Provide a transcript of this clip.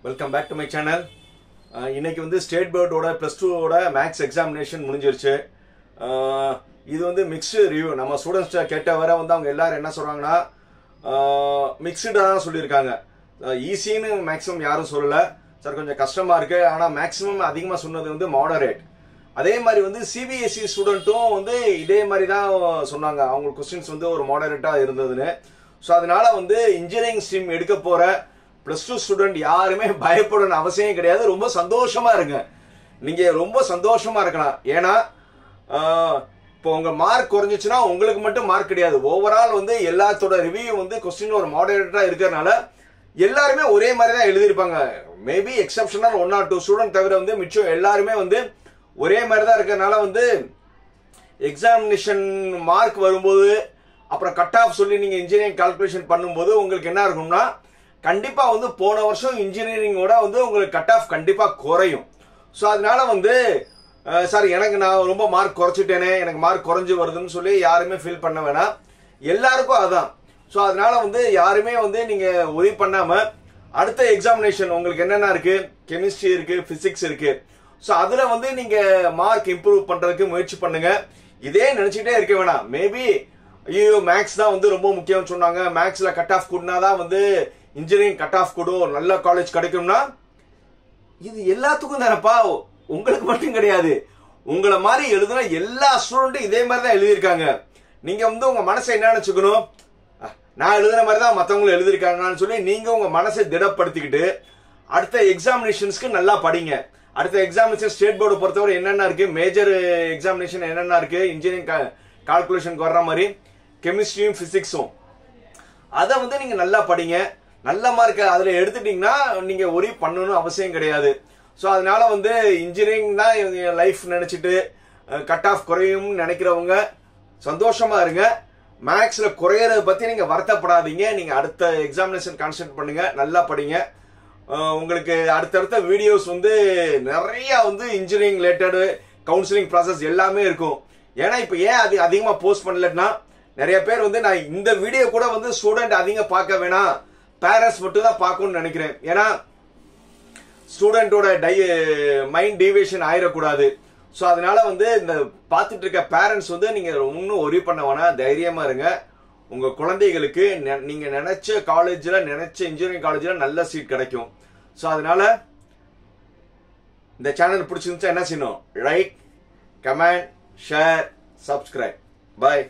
Welcome back to my channel. இன்னைக்கு வந்து state போர்டோட +2 maths examination முடிஞ்சிருச்சு. இது வந்து மிக்ஸ்டு ரிவ்யூ. நம்ம ஸ்டூடெண்ட்ஸ்ட கேட்ட வர வந்து அவங்க எல்லாரும் என்ன சொல்றாங்கன்னா மிக்ஸ்டாக தான் சொல்லியிருக்காங்க. ஈஸின்னு மேக்ஸிமம் யாரும் சொல்லலை. சார் கொஞ்சம் கஷ்டமாக இருக்குது, ஆனால் மேக்ஸிமம் அதிகமாக சொன்னது வந்து மாடரேட். அதே மாதிரி வந்து சிபிஎஸ்சி ஸ்டூடெண்ட்டும் வந்து இதே மாதிரி தான் சொன்னாங்க. அவங்க கொஸ்டின்ஸ் வந்து ஒரு மாடரேட்டாக இருந்ததுன்னு. ஸோ அதனால வந்து இன்ஜினியரிங் ஸ்ட்ரீம் எடுக்க போகிற +2 ஸ்டூடெண்ட் யாருமே பயப்படணும் அவசியம் கிடையாது. ரொம்ப சந்தோஷமா இருங்க. நீங்க ரொம்ப சந்தோஷமா இருக்கலாம். ஏன்னா இப்போ உங்க மார்க் குறைஞ்சிச்சுன்னா உங்களுக்கு மட்டும் மார்க் கிடையாது. ஓவரால் வந்து எல்லாத்தோட ரிவ்யூ வந்து கொஸ்டின் ஒரு மாடரேட்டரா இருக்கிறதுனால எல்லாருமே ஒரே மாதிரி தான் எழுதியிருப்பாங்க. மேபி எக்ஸப்ஷனல் 1 or 2 ஸ்டூடெண்ட் தவிர வந்து மிச்சம் எல்லாருமே வந்து ஒரே மாதிரி தான் இருக்கிறதுனால வந்து எக்ஸாமினேஷன் மார்க் வரும்போது அப்புறம் கட் ஆஃப் சொல்லி நீங்க இன்ஜினியரிங் கால்குலேஷன் பண்ணும்போது உங்களுக்கு என்ன இருக்கும்னா கண்டிப்பா வந்து போன வருஷம் இன்ஜினியரிங்கோட வந்து உங்களுக்கு கட் ஆஃப் கண்டிப்பா குறையும். ஸோ அதனால வந்து சார் எனக்கு நான் ரொம்ப மார்க் குறைச்சிட்டேனே, எனக்கு மார்க் குறைஞ்சு வருதுன்னு சொல்லி யாருமே ஃபீல் பண்ண வேணாம். எல்லாருக்கும் அதான். ஸோ அதனால வந்து யாருமே வந்து நீங்க உதவி பண்ணாம அடுத்த எக்ஸாமினேஷன் உங்களுக்கு என்னென்ன இருக்கு, கெமிஸ்ட்ரி இருக்கு, பிசிக்ஸ் இருக்கு. ஸோ அதுல வந்து நீங்க மார்க் இம்ப்ரூவ் பண்றதுக்கு முயற்சி பண்ணுங்க. இதே நினைச்சுட்டே இருக்க வேணாம். மேபி ஐயோ மேக்ஸ் தான் வந்து ரொம்ப முக்கியம்னு சொன்னாங்க, மேக்ஸ்ல கட் ஆஃப் கூடனாதான் வந்து இன்ஜினியரிங் கட் ஆஃப் கூட நல்ல காலேஜ் கிடைக்கும்னா இது எல்லாத்துக்கும் தானப்பா, உங்களுக்கு மட்டும் கிடையாது. உங்களை மாதிரி எழுதுனா எல்லா ஸ்டூடெண்ட்டும் இதே மாதிரி தான் எழுதியிருக்காங்க. நீங்க வந்து உங்க மனசை என்ன நினைச்சுக்கணும், நான் எழுதுன மாதிரி தான் மற்றவங்களும் எழுதியிருக்காங்கன்னு சொல்லி நீங்க உங்க மனசை திடப்படுத்திக்கிட்டு அடுத்த எக்ஸாமினேஷன்ஸ்க்கு நல்லா படிங்க. அடுத்த எக்ஸாமினேஷன் ஸ்டேட் போர்டு பொறுத்தவரை என்னென்ன இருக்கு, மேஜர் எக்ஸாமினேஷன் என்னென்ன இருக்கு, இன்ஜினியரிங் கால்குலேஷனுக்கு வர்ற மாதிரி கெமிஸ்ட்ரியும் பிசிக்ஸும் அதை வந்து நீங்க நல்லா படிங்க. நல்ல மார்க் அதுல எடுத்துட்டீங்கன்னா நீங்க ஒரே பண்ணணும் அவசியம் கிடையாது. ஸோ அதனால வந்து இன்ஜினியரிங் தான் லைஃப் நினைச்சிட்டு கட் ஆஃப் குறையும் நினைக்கிறவங்க சந்தோஷமா இருங்க. மேக்ஸ்ல குறையறத பத்தி நீங்க வருத்தப்படாதீங்க. நீங்க அடுத்த எக்ஸாமினேஷன் கான்சென்ட்ரேட் பண்ணுங்க, நல்லா படிங்க. உங்களுக்கு அடுத்தடுத்த வீடியோஸ் வந்து நிறைய வந்து இன்ஜினியரிங் ரிலேட்டடு கவுன்சிலிங் ப்ராசஸ் எல்லாமே இருக்கும். ஏன்னா இப்ப ஏன் அது அதிகமா போஸ்ட் பண்ணலன்னா நிறைய பேர் வந்து நான் இந்த வீடியோ கூட வந்து ஸ்டூடெண்ட் அதிகம் பார்க்க வேணாம், பேரண்ட்ஸ் மட்டும் தான் பார்க்கணும்னு நினைக்கிறேன். ஏன்னா ஸ்டூடெண்டோட மைண்ட் டீவியேஷன் ஆயிடக்கூடாது. ஸோ அதனால வந்து இந்த பார்த்துட்டு இருக்க பேரண்ட்ஸ் வந்து நீங்க ஒன்றும் ஒரி பண்ண வேணாம், தைரியமா இருங்க. உங்க குழந்தைகளுக்கு நீங்க நினைச்ச காலேஜ்ல, நினைச்ச இன்ஜினியரிங் காலேஜ்ல நல்ல சீட் கிடைக்கும். ஸோ அதனால இந்த சேனல் பிடிச்சிருந்துச்சா என்ன செய்யணும், லைக், கமெண்ட், ஷேர், சப்ஸ்கிரைப். பாய்.